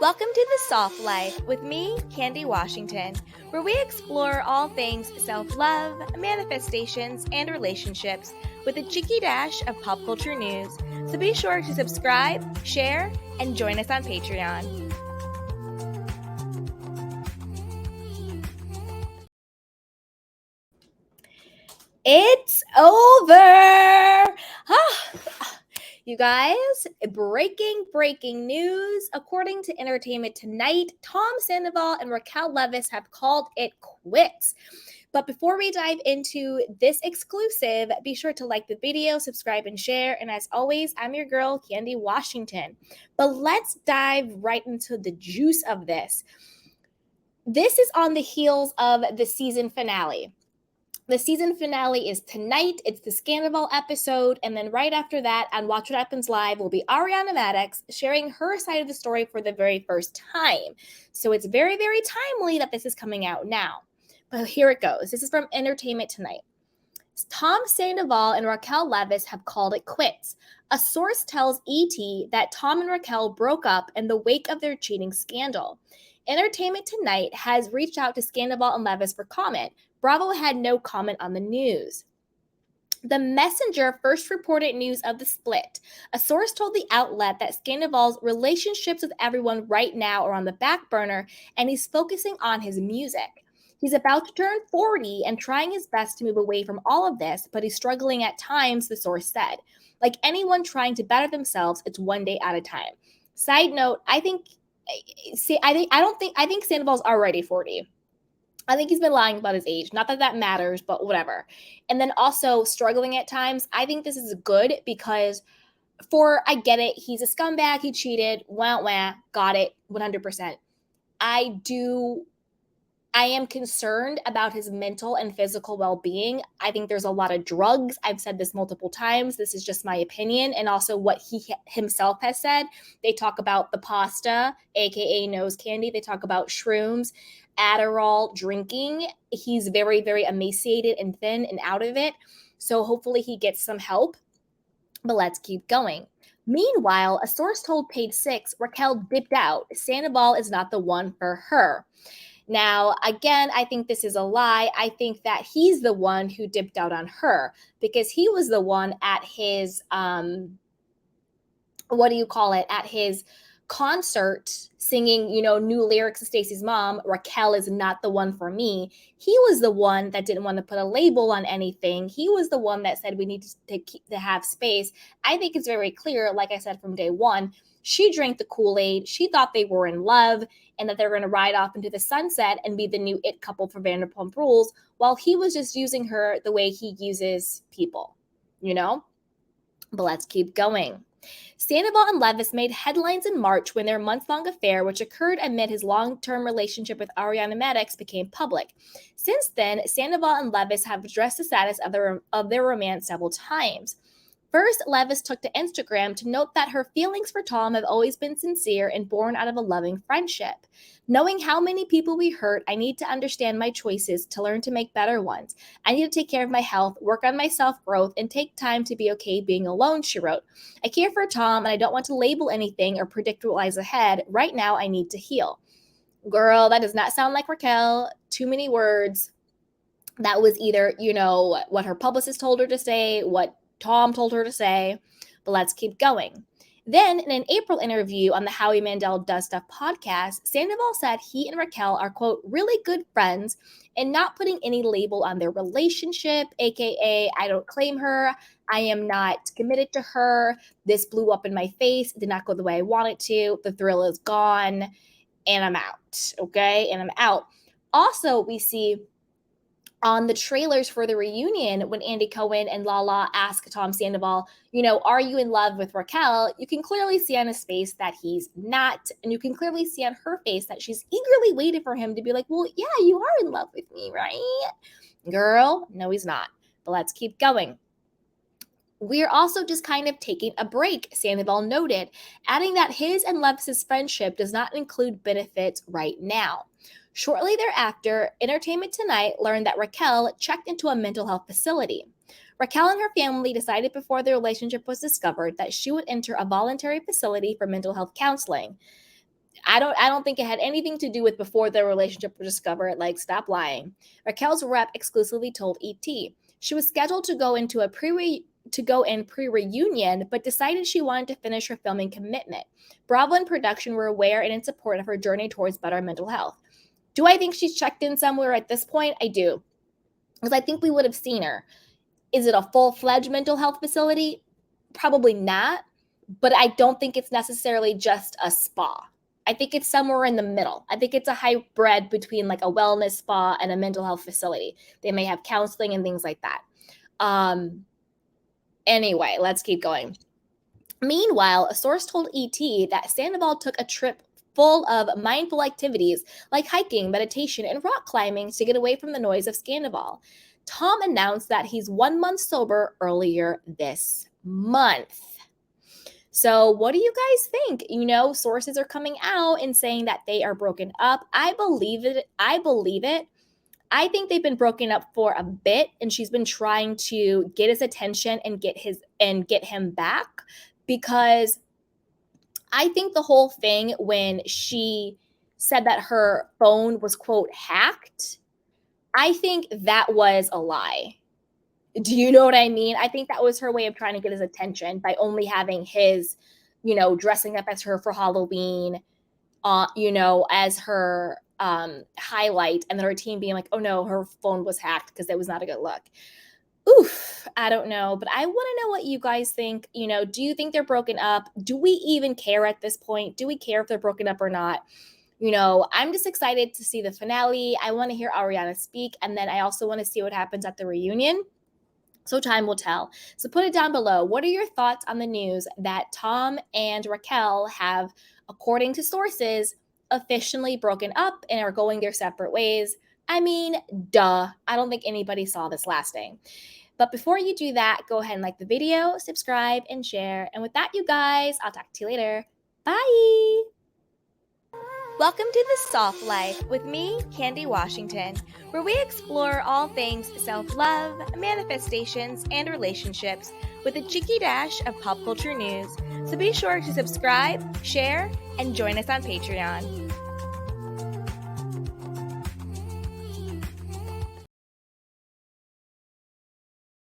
Welcome to The Soft Life with me, Candy Washington, where we explore all things self-love, manifestations, and relationships with a cheeky dash of pop culture news. So be sure to subscribe, share, and join us on Patreon. It's over! You guys, breaking news. According to Entertainment Tonight, Tom Sandoval and Raquel Leviss have called it quits. But before we dive into this exclusive, be sure to like the video, subscribe, and share. And as always, I'm your girl, Candy Washington. But let's dive right into the juice of this. This is on the heels of the season finale. The season finale is tonight. It's the Scandoval episode. And then right after that, on Watch What Happens Live, will be Ariana Madix sharing her side of the story for the very first time. So it's very, very timely that this is coming out now. But here it goes. This is from Entertainment Tonight. Tom Sandoval and Raquel Leviss have called it quits. A source tells ET that Tom and Raquel broke up in the wake of their cheating scandal. Entertainment Tonight has reached out to Scandoval and Leviss for comment. Bravo had no comment on the news. The Messenger first reported news of the split. A source told the outlet that Scandoval's relationships with everyone right now are on the back burner, and he's focusing on his music. He's about to turn 40 and trying his best to move away from all of this, but he's struggling at times, the source said. Like anyone trying to better themselves, it's one day at a time. Side note, I think Sandoval's already 40. I think he's been lying about his age. Not that that matters, but whatever. And then also struggling at times. I think this is good because I get it. He's a scumbag. He cheated. Wah, got it. 100%. I am concerned about his mental and physical well-being. I think there's a lot of drugs. I've said this multiple times. This is just my opinion. And also what he himself has said. They talk about the pasta, aka nose candy. They talk about shrooms, Adderall, drinking. He's very, very emaciated and thin and out of it. So hopefully he gets some help. But let's keep going. Meanwhile, a source told Page Six Raquel dipped out. Sandoval is not the one for her. Now, again, I think this is a lie. I think that he's the one who dipped out on her because he was the one at his, at his concert singing, new lyrics to Stacey's mom, Raquel is not the one for me. He was the one that didn't want to put a label on anything. He was the one that said we need to have space. I think it's very clear, like I said from day one, she drank the Kool-Aid. She thought they were in love and that they're going to ride off into the sunset and be the new it couple for Vanderpump Rules, while he was just using her the way he uses people, But let's keep going. Sandoval and Leviss made headlines in March when their month-long affair, which occurred amid his long-term relationship with Ariana Madix, became public. Since then, Sandoval and Leviss have addressed the status of their romance several times. First, Leviss took to Instagram to note that her feelings for Tom have always been sincere and born out of a loving friendship. Knowing how many people we hurt, I need to understand my choices to learn to make better ones. I need to take care of my health, work on my self-growth, and take time to be okay being alone, she wrote. I care for Tom, and I don't want to label anything or predict what lies ahead. Right now, I need to heal. Girl, that does not sound like Raquel. Too many words. That was either, what her publicist told her to say, what Tom told her to say, but let's keep going. Then, in an April interview on the Howie Mandel Does Stuff podcast, Sandoval said he and Raquel are, quote, really good friends and not putting any label on their relationship, aka I don't claim her, I am not committed to her, this blew up in my face, it did not go the way I want it to, the thrill is gone, and I'm out, okay? And I'm out. Also, we see on the trailers for the reunion, when Andy Cohen and Lala ask Tom Sandoval, are you in love with Raquel? You can clearly see on his face that he's not. And you can clearly see on her face that she's eagerly waiting for him to be like, well, yeah, you are in love with me, right? Girl, no, he's not. But let's keep going. We're also just kind of taking a break, Sandoval noted, adding that his and Leviss's friendship does not include benefits right now. Shortly thereafter, Entertainment Tonight learned that Raquel checked into a mental health facility. Raquel and her family decided before their relationship was discovered that she would enter a voluntary facility for mental health counseling. I don't think it had anything to do with before their relationship was discovered. Like, stop lying. Raquel's rep exclusively told ET she was scheduled to go in pre-reunion, but decided she wanted to finish her filming commitment. Bravo and production were aware and in support of her journey towards better mental health. Do I think she's checked in somewhere at this point? I do, because I think we would have seen her. Is it a full-fledged mental health facility? Probably not, but I don't think it's necessarily just a spa. I think it's somewhere in the middle. I think it's a hybrid between like a wellness spa and a mental health facility. They may have counseling and things like that. Anyway, let's keep going. Meanwhile, a source told ET that Sandoval took a trip full of mindful activities like hiking, meditation, and rock climbing to get away from the noise of Scandoval. Tom announced that he's 1 month sober earlier this month. So what do you guys think? You know, sources are coming out and saying that they are broken up. I believe it. I think they've been broken up for a bit, and she's been trying to get his attention and get him back, because I think the whole thing when she said that her phone was, quote, hacked, I think that was a lie. Do you know what I mean? I think that was her way of trying to get his attention by only having his, you know, dressing up as her for Halloween, you know, as her highlight, and then her team being like, oh no, her phone was hacked, because it was not a good look. Oof, I don't know, but I want to know what you guys think. You know, do you think they're broken up? Do we even care at this point? Do we care if they're broken up or not? You know, I'm just excited to see the finale. I want to hear Ariana speak, and then I also want to see what happens at the reunion. So time will tell. So put it down below. What are your thoughts on the news that Tom and Raquel have, according to sources, officially broken up and are going their separate ways? I mean, duh. I don't think anybody saw this lasting. But before you do that, go ahead and like the video, subscribe, and share. And with that, you guys, I'll talk to you later. Bye! Welcome to The Soft Life with me, Candy Washington, where we explore all things self-love, manifestations, and relationships with a cheeky dash of pop culture news. So be sure to subscribe, share, and join us on Patreon.